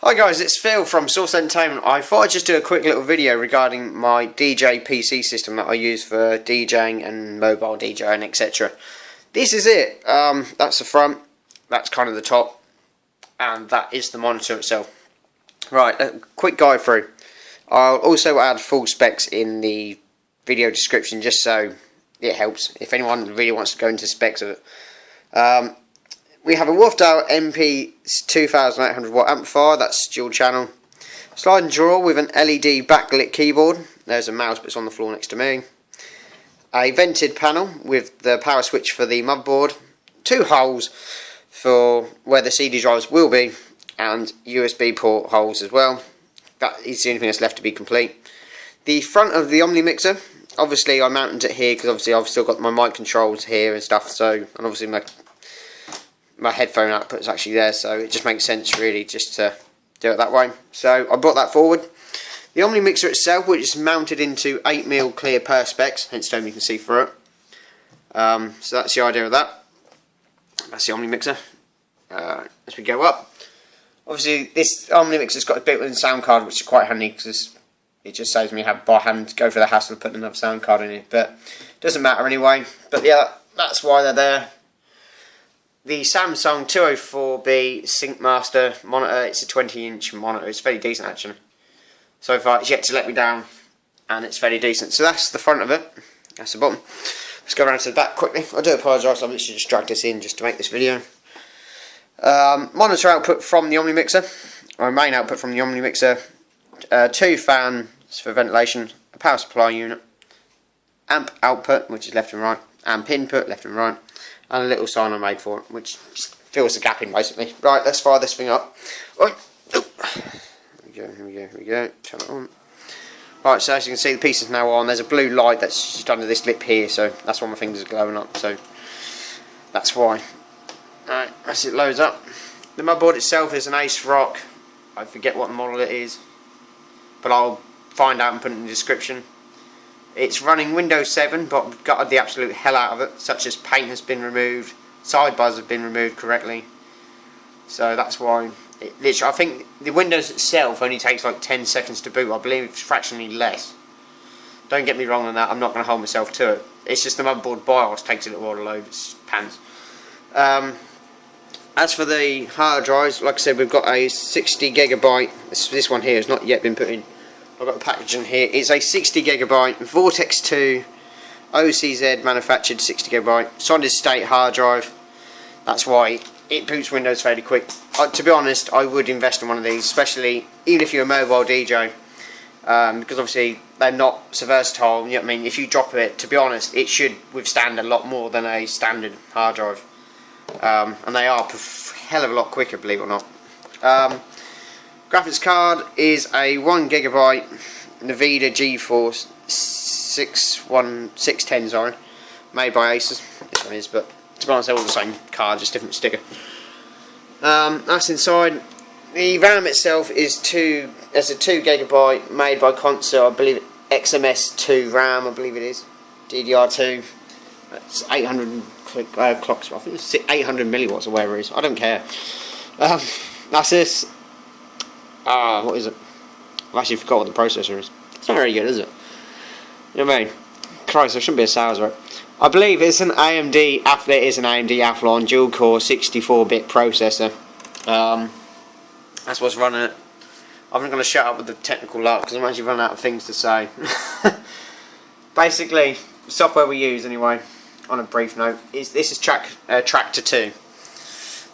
Hi guys, it's Phil from Source Entertainment. I thought I'd just do a quick little video regarding my DJ PC system that I use for DJing and mobile DJing, etc. This is it. That's the front, that's kind of the top, and that is the monitor itself. Right, a quick guide through. I'll also add full specs in the video description just so it helps if anyone really wants to go into specs of it. We have a Wolfdale MP 2800 watt amplifier, that's dual channel. Sliding drawer with an LED backlit keyboard. There's a mouse, but it's on the floor next to me. A vented panel with the power switch for the motherboard. 2 holes for where the CD drives will be, and USB port holes as well. That is the only thing that's left to be complete. The front of the Omni mixer, obviously I mounted it here because obviously I've still got my mic controls here and stuff, so, and obviously my headphone output is actually there, so it just makes sense really just to do it that way. So I brought that forward. The Omni mixer itself, which is mounted into 8mm clear perspex, hence you can see through it. So that's the idea of that. That's the Omni mixer. As we go up, obviously this Omni mixer's got a built-in sound card, which is quite handy because it just saves me having by hand to go for the hassle of putting another sound card in it, but it doesn't matter anyway. But yeah, that's why they're there. The Samsung 204B SyncMaster monitor, it's a 20-inch monitor, it's fairly decent actually. So far it's yet to let me down, and it's fairly decent. So that's the front of it, that's the bottom. Let's go around to the back quickly. I do apologise, I've literally just dragged this in just to make this video. Monitor output from the Omni mixer, or main output from the Omni mixer, 2 fans for ventilation, a power supply unit, amp output, which is left and right, amp input, left and right, and a little sign I made for it, which just fills the gap in basically. Right, let's fire this thing up. Right. Here we go, turn it on. Right, so as you can see the piece is now on. There's a blue light that's just under this lip here, so that's why my fingers are glowing up, so that's why. Alright, as it loads up. The motherboard itself is an Asus Rock. I forget what model it is, but I'll find out and put it in the description. It's running Windows 7, but got the absolute hell out of it, such as paint has been removed, sidebars have been removed correctly. So that's why it literally, I think the Windows itself only takes like 10 seconds to boot. I believe it's fractionally less. Don't get me wrong on that, I'm not going to hold myself to it. It's just the motherboard BIOS takes a little while to load, it's pants. As for the hard drives, like I said, we've got a 60GB, this one here has not yet been put in. I've got the packaging here. It's a 60GB Vortex 2 OCZ manufactured 60GB solid state hard drive. That's why it boots Windows fairly quick. To be honest, I would invest in one of these, especially even if you're a mobile DJ, because obviously they're not so versatile. You know what I mean? If you drop it, to be honest, it should withstand a lot more than a standard hard drive, and they are a hell of a lot quicker, believe it or not. Graphics card is a 1GB Nvidia geforce 610, sorry, made by Asus. This one is, but to be honest, they're all the same card, just different sticker. That's inside. The RAM itself is it's a 2GB made by consair, I believe XMS2 RAM, I believe it is, DDR2. That's 800 clocks. I think it's 800 milliwatts or whatever it is. I don't care. That's this. What is it? I've actually forgot what the processor is. It's not very good, is it? You know what I mean? Christ, there shouldn't be a sales rep. I believe it's an AMD, it is an AMD Athlon dual core 64-bit processor. That's what's running it. I'm not going to shut up with the technical lot because I'm actually running out of things to say. Basically, the software we use anyway, on a brief note, this is Tractor 2.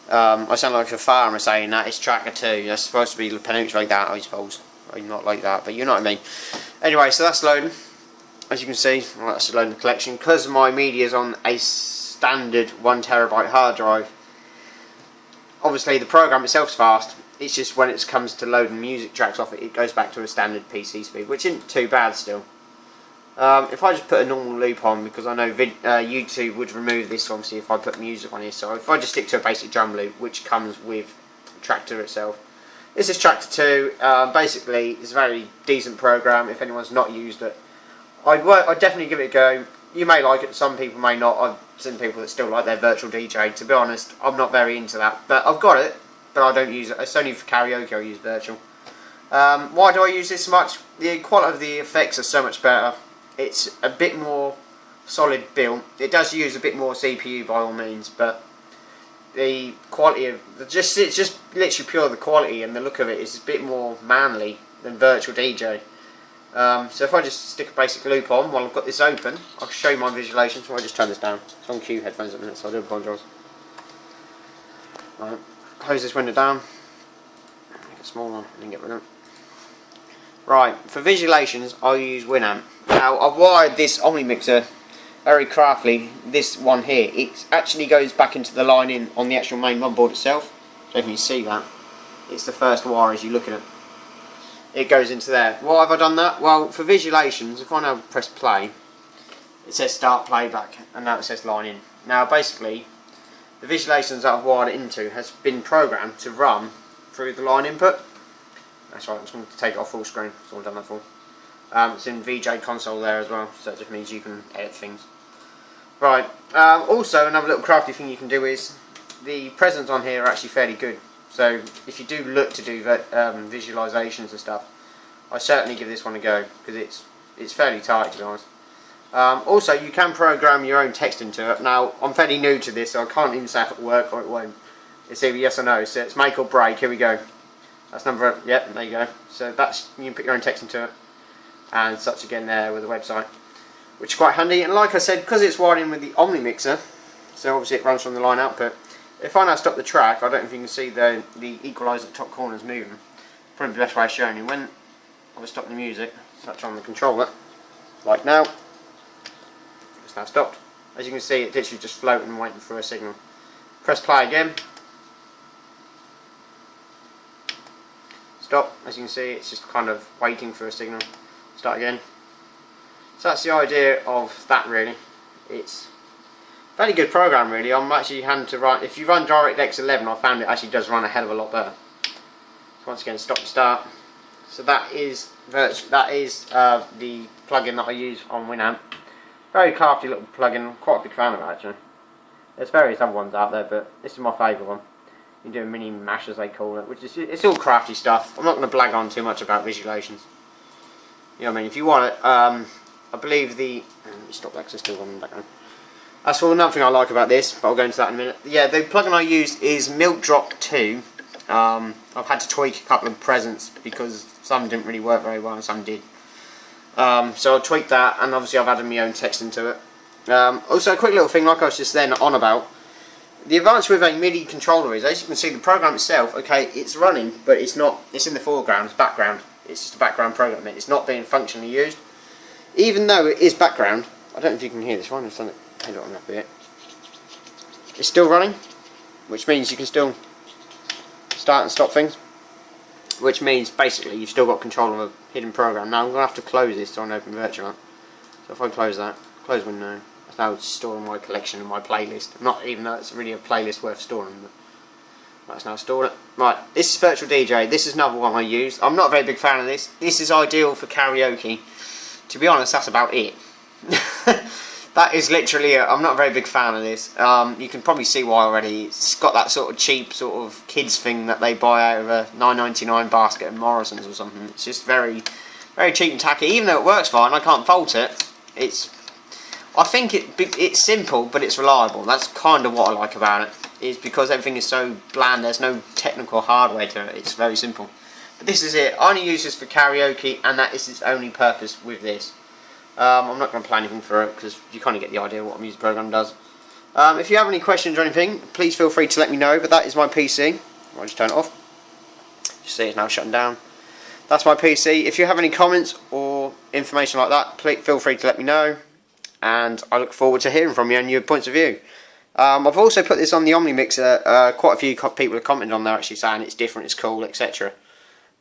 I sound like a farmer saying that. It's Tracker 2. That's supposed to be pronounced like that, I suppose. Or not like that, but you know what I mean. Anyway, so that's loading. As you can see, well, that's loading the collection. Because my media is on a standard 1TB hard drive, obviously the program itself is fast. It's just when it comes to loading music tracks off it, it goes back to a standard PC speed, which isn't too bad still. If I just put a normal loop on, because I know YouTube would remove this obviously if I put music on here, so if I just stick to a basic drum loop, which comes with Tractor itself. This is Tractor 2, basically it's a very decent program if anyone's not used it. I'd definitely give it a go. You may like it, some people may not. I've seen people that still like their virtual DJ. To be honest, I'm not very into that, but I've got it. but I don't use it. It's only for karaoke I use virtual. Why do I use this so much? The quality of the effects are so much better. It's a bit more solid build. It does use a bit more CPU by all means, but the quality of it's just literally pure the quality and the look of it is a bit more manly than virtual DJ. So if I just stick a basic loop on while I've got this open, I'll show you my visualization. So I just turn this down. It's on Q headphones at the minute, so I do apologise. Right, close this window down. Make a small one and then get rid of it. Right, for visualizations I use Winamp. Now I've wired this Omni mixer very craftily. This one here, it actually goes back into the line in on the actual main motherboard itself. So if you see that, it's the first wire as you look at it. It goes into there. Why have I done that? Well, for visualizations, if I now press play, it says start playback, and now it says line in. Now basically, the visualizations that I've wired it into has been programmed to run through the line input. That's right, I'm just going to take it off full screen, so I've done that for. It's in VJ console there as well, so it just means you can edit things. Right, also another little crafty thing you can do is, the presents on here are actually fairly good. So if you do look to do visualizations and stuff, I certainly give this one a go, because it's fairly tight to be honest. Also you can program your own text into it. Now I'm fairly new to this, so I can't even say if it will work or it won't. It's either yes or no, so it's make or break. Here we go. That's number, yep, there you go. So that's, you can put your own text into it, and such again there with the website, which is quite handy. And like I said, because it's wired in with the Omni mixer, so obviously it runs from the line output. If I now stop the track, I don't know if you can see the equaliser at the top corner is moving. Probably the best way of showing you. When I stop the music, touch on the controller, like now, it's now stopped. As you can see, it's literally just floating and waiting for a signal. Press play again. Stop. As you can see, it's just kind of waiting for a signal. Start again. So that's the idea of that really. It's a very good program really. I'm actually having to run, if you run DirectX 11, I found it actually does run a hell of a lot better. So once again, stop and start. So that is the plugin that I use on Winamp. Very crafty little plugin. I'm quite a big fan of it actually. There's various other ones out there, but this is my favourite one. You can do a mini mash as they call it, which is, it's all crafty stuff. I'm not going to blag on too much about visualizations. You know what I mean? If you want it, I believe the... Let me stop that because it's still on in the background. That's another thing I like about this, but I'll go into that in a minute. Yeah, the plugin I used is Milk Drop 2. I've had to tweak a couple of presents because some didn't really work very well and some did. So I tweaked that, and obviously I've added my own text into it. Also a quick little thing, like I was just then on about, the advantage with a MIDI controller is, as you can see, the program itself, okay, it's running, but it's not, it's in the foreground, it's background. It's just a background program, it's not being functionally used. Even though it is background, I don't know if you can hear this one, I've done it on that bit. It's still running, which means you can still start and stop things. Which means, basically, you've still got control of a hidden program. Now I'm going to have to close this on Open Virtual. So if I close that, close window, that's now storing my collection and my playlist. Not even though it's really a playlist worth storing, but that's now stored it. Right, this is Virtual DJ. This is another one I use. I'm not a very big fan of this. This is ideal for karaoke. To be honest, that's about it. That is literally it. I'm not a very big fan of this. You can probably see why already. It's got that sort of cheap sort of kids thing that they buy out of a $9.99 basket at Morrison's or something. It's just very, very cheap and tacky. Even though it works fine, I can't fault it. I think it's simple, but it's reliable. That's kind of what I like about it. Is because everything is so bland. There's no technical hardware to it. It's very simple. But this is it. I only use this for karaoke, and that is its only purpose with this. I'm not going to play anything for it because you kind of get the idea of what a music program does. If you have any questions or anything, please feel free to let me know. But that is my PC. I'll just turn it off. You see it's now shutting down. That's my PC. If you have any comments or information like that, please feel free to let me know. And I look forward to hearing from you and your points of view. I've also put this on the Omni mixer. Quite a few people have commented on there actually saying it's different, it's cool, etc.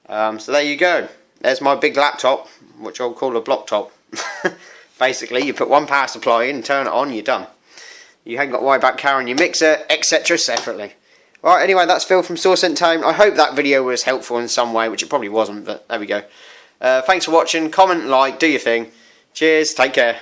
So there you go. There's my big laptop, which I'll call a block top. Basically, you put one power supply in, turn it on, you're done. You haven't got to worry about carrying your mixer, etc. separately. Right, anyway, that's Phil from Source Entertainment. I hope that video was helpful in some way, which it probably wasn't, but there we go. Thanks for watching. Comment, like, do your thing. Cheers, take care.